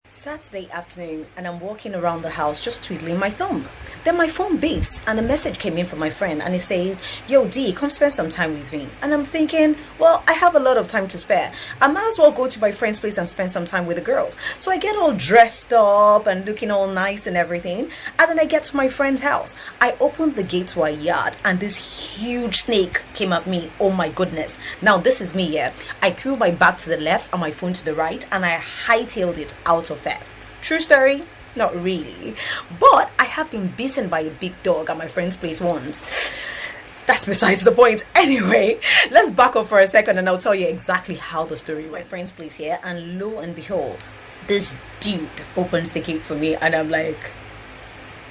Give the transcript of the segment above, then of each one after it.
Saturday afternoon, and I'm walking around the house just twiddling my thumb. Then my phone beeps and a message came in from my friend and it says, "Yo D, come spend some time with me." And I'm thinking, well, I have a lot of time to spare. I might as well go to my friend's place and spend some time with the girls. So I get all dressed up and looking all nice and everything. And then I get to my friend's house. I opened the gate to our yard and this huge snake came at me. Oh my goodness. Now this is me, yeah. I threw my back to the left and my phone to the right and I hightailed it out of there. True story? Not really. But I have been bitten by a big dog at my friend's place once. That's besides the point. Anyway, let's back up for a second and I'll tell you exactly how the story went. My friend's place here, and lo and behold, this dude opens the gate for me and I'm like,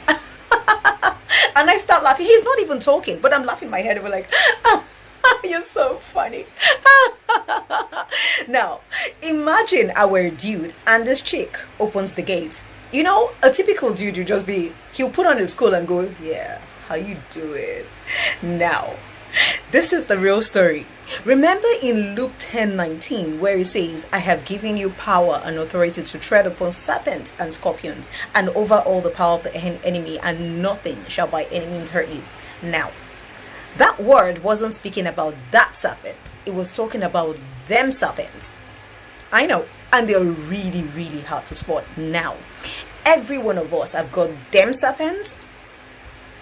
and I start laughing. He's not even talking, but I'm laughing my head over like, you're so funny. Now, imagine our dude and this chick opens the gate. You know, a typical dude would just be, he'll put on his coat and go, "Yeah, how you doing?" Now, this is the real story. Remember in Luke 10:19 where it says, "I have given you power and authority to tread upon serpents and scorpions and over all the power of the enemy, and nothing shall by any means hurt you." Now, that word wasn't speaking about that serpent. It was talking about them serpents. I know, and they're really, really hard to spot. Now, every one of us have got them serpents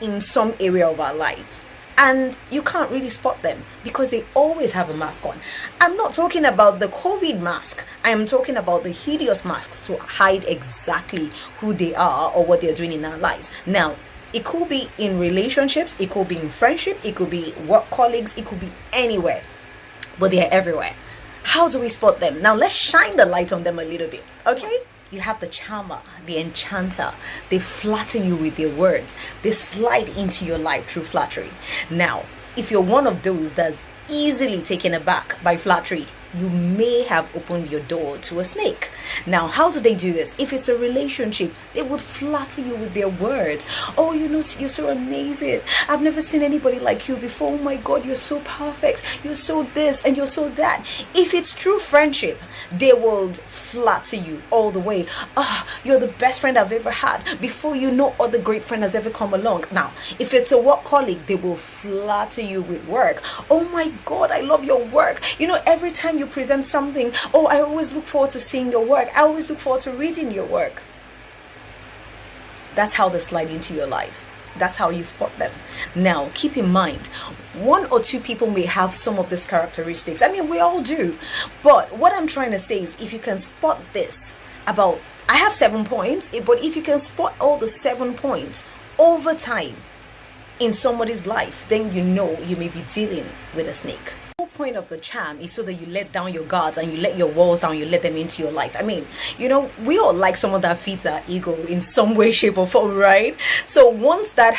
in some area of our lives. And you can't really spot them because they always have a mask on. I'm not talking about the COVID mask. I am talking about the hideous masks to hide exactly who they are or what they're doing in our lives. Now, it could be in relationships, it could be in friendship, it could be work colleagues, it could be anywhere. But they're everywhere. How do we spot them? Now let's shine the light on them a little bit, okay? You have the charmer, the enchanter. They flatter you with their words. They slide into your life through flattery. Now, if you're one of those that's easily taken aback by flattery, you may have opened your door to a snake. Now, how do they do this? If it's a relationship, they would flatter you with their words. "Oh, you know, you're so amazing. I've never seen anybody like you before. Oh my God, you're so perfect. You're so this and you're so that." If it's true friendship, they will flatter you all the way. "Ah, you're the best friend I've ever had." Before you know, other great friend has ever come along. Now, if it's a work colleague, they will flatter you with work. "Oh my God, I love your work. You know, every time you present something, oh, I always look forward to seeing your work. I always look forward to reading your work." That's how they slide into your life. That's how you spot them. Now, keep in mind, one or two people may have some of these characteristics. I mean, we all do. But what I'm trying to say is, if you can spot this about, I have 7 points, but if you can spot all the 7 points over time in somebody's life, then you know you may be dealing with a snake. The whole point of the charm is so that you let down your guards and you let your walls down, you let them into your life. I mean, you know, we all like someone that feeds our ego in some way, shape or form, right? So once that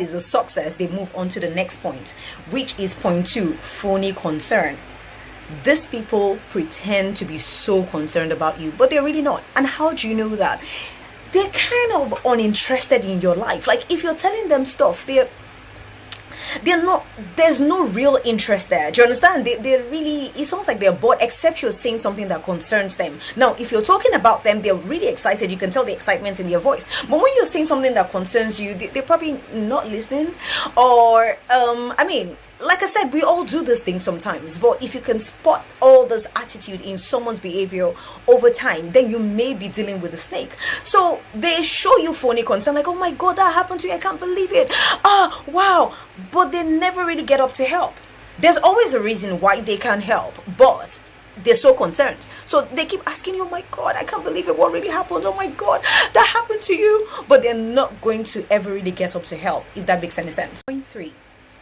is a success, they move on to the next point, which is point 2, phony concern. These people pretend to be so concerned about you, but they're really not. And how do you know that? They're kind of uninterested in your life. Like, if you're telling them stuff, they're not, there's no real interest there. Do you understand? They're really, it's almost like they're bored, except you're saying something that concerns them. Now, if you're talking about them, they're really excited. You can tell the excitement in their voice. But when you're saying something that concerns you, they're probably not listening. Or, I mean, like I said, we all do this thing sometimes, but if you can spot all this attitude in someone's behavior over time, then you may be dealing with a snake. So they show you phony concern, like, "Oh my God, that happened to you. I can't believe it. Ah, wow." But they never really get up to help. There's always a reason why they can't help, but they're so concerned. So they keep asking you, "Oh my God, I can't believe it. What really happened? Oh my God, that happened to you." But they're not going to ever really get up to help, if that makes any sense. Point 3.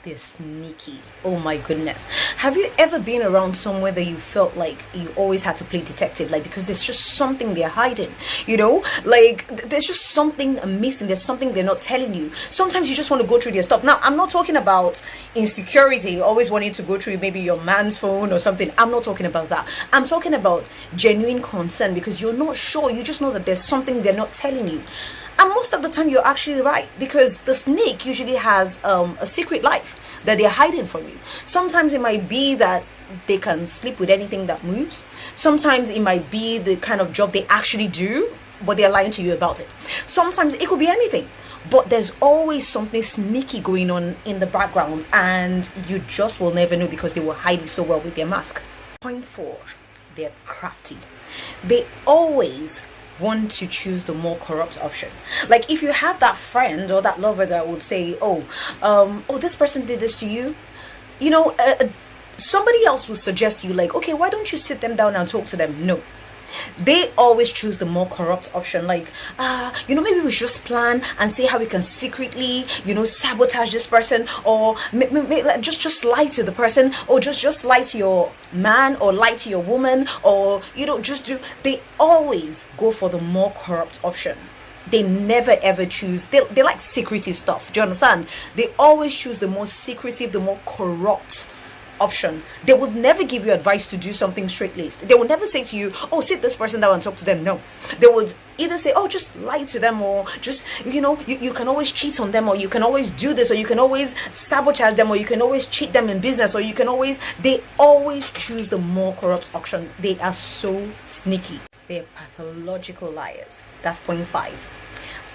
They're sneaky. Oh my goodness. Have you ever been around somewhere that you felt like you always had to play detective, like, because there's just something they're hiding, you know, like there's just something missing, there's something they're not telling you. Sometimes you just want to go through their stuff. Now, I'm not talking about insecurity, always wanting to go through maybe your man's phone or something. I'm not talking about that. I'm talking about genuine concern, because you're not sure, you just know that there's something they're not telling you. And most of the time you're actually right, because the snake usually has a secret life. that they're hiding from you. Sometimes it might be that they can sleep with anything that moves. Sometimes it might be the kind of job they actually do, but they're lying to you about it. Sometimes it could be anything, but there's always something sneaky going on in the background, and you just will never know because they will hide it so well with their mask. Point 4, they're crafty. They always want to choose the more corrupt option. Like if you have that friend or that lover that would say, oh, this person did this to you, somebody else will suggest to you, like, okay, why don't you sit them down and talk to them? No, they always choose the more corrupt option. Like, maybe we should just plan and see how we can secretly, sabotage this person, or just lie to the person, or just lie to your man, or lie to your woman, or they always go for the more corrupt option. They never ever choose, they like secretive stuff. Do you understand? They always choose the more secretive, the more corrupt option. They would never give you advice to do something straight-laced. They will never say to you, oh, sit this person down and talk to them. No, they would either say, oh, just lie to them, or just you can always cheat on them, or you can always do this, or you can always sabotage them, or you can always cheat them in business, or they always choose the more corrupt option. They are so sneaky. They're pathological liars. That's point 5.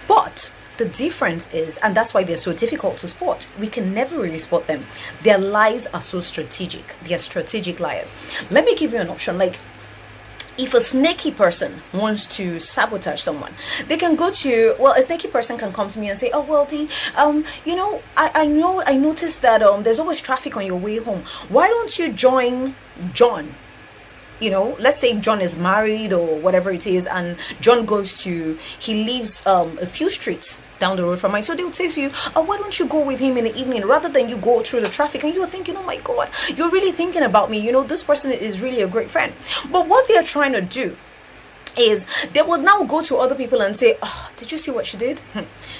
But the difference is, and that's why they're so difficult to spot, we can never really spot them. Their lies are so strategic. They're strategic liars. Let me give you an option. Like, if a snaky person wants to sabotage someone, they can go to, a snaky person can come to me and say, oh, well, Dee, I noticed that there's always traffic on your way home. Why don't you join John? Let's say John is married or whatever it is, and John he lives a few streets down the road from mine. So they would say to you, oh, why don't you go with him in the evening rather than you go through the traffic? And you're thinking, oh my God, you're really thinking about me. This person is really a great friend. But what they're trying to do is they would now go to other people and say, oh, did you see what she did?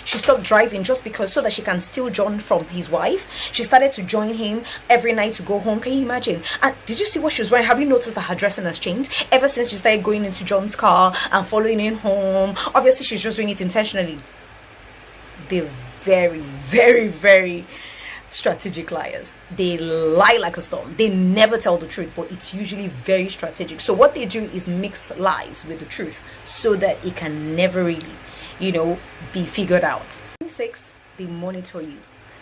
She stopped driving just so that she can steal John from his wife. She started to join him every night to go home. Can you imagine? And did you see what she was wearing? Have you noticed that her dressing has changed ever since she started going into John's car and following him home? Obviously, she's just doing it intentionally. They're very, very, very strategic liars. They lie like a storm. They never tell the truth, but it's usually very strategic. So what they do is mix lies with the truth so that it can never really, be figured out. 6, they monitor you.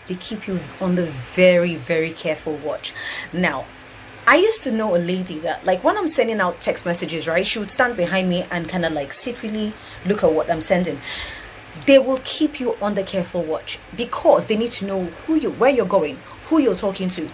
They keep you on the very, very careful watch. Now, I used to know a lady that, like, when I'm sending out text messages, right, she would stand behind me and kind of like secretly look at what I'm sending. They will keep you under careful watch because they need to know where you're going, who you're talking to,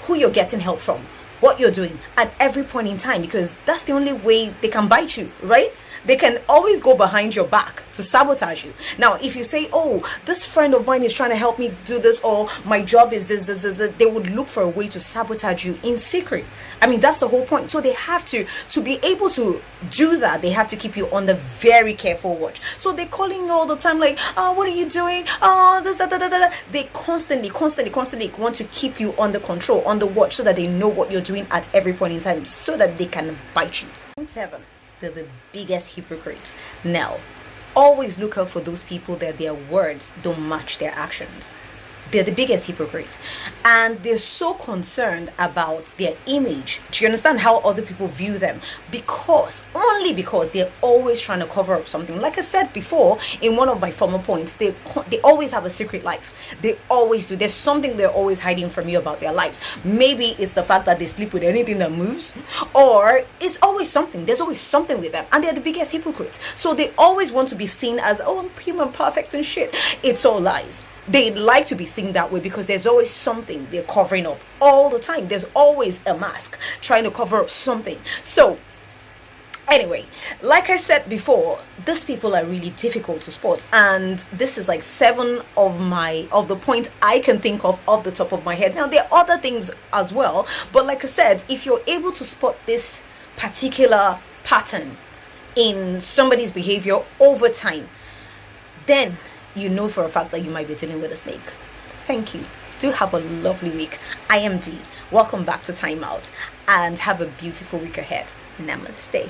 who you're getting help from, what you're doing at every point in time, because that's the only way they can bite you, right? They can always go behind your back to sabotage you. Now, if you say, oh, this friend of mine is trying to help me do this, or my job is this, they would look for a way to sabotage you in secret. I mean, that's the whole point. So they have to be able to do that, they have to keep you on the very careful watch. So they're calling you all the time, like, oh, what are you doing? Oh, this, They constantly want to keep you under control, on the watch, so that they know what you're doing at every point in time, so that they can bite you. Point 7. They're the biggest hypocrite. Now, always look out for those people that their words don't match their actions. They're the biggest hypocrites, and they're so concerned about their image. Do you understand how other people view them? Only because they're always trying to cover up something. Like I said before in one of my former points, they always have a secret life. They always do. There's something they're always hiding from you about their lives. Maybe it's the fact that they sleep with anything that moves, or it's always something. There's always something with them, and they're the biggest hypocrites. So they always want to be seen as, oh, I'm pure and perfect and shit. It's all lies. They like to be seen that way because there's always something they're covering up all the time. There's always a mask trying to cover up something. So anyway, like I said before, these people are really difficult to spot, and this is like 7 of the points I can think of off the top of my head. Now, there are other things as well, but like I said, if you're able to spot this particular pattern in somebody's behavior over time, then you know for a fact that you might be dealing with a snake. Thank you. Do have a lovely week. I am Dee. Welcome back to Time Out, and have a beautiful week ahead. Namaste.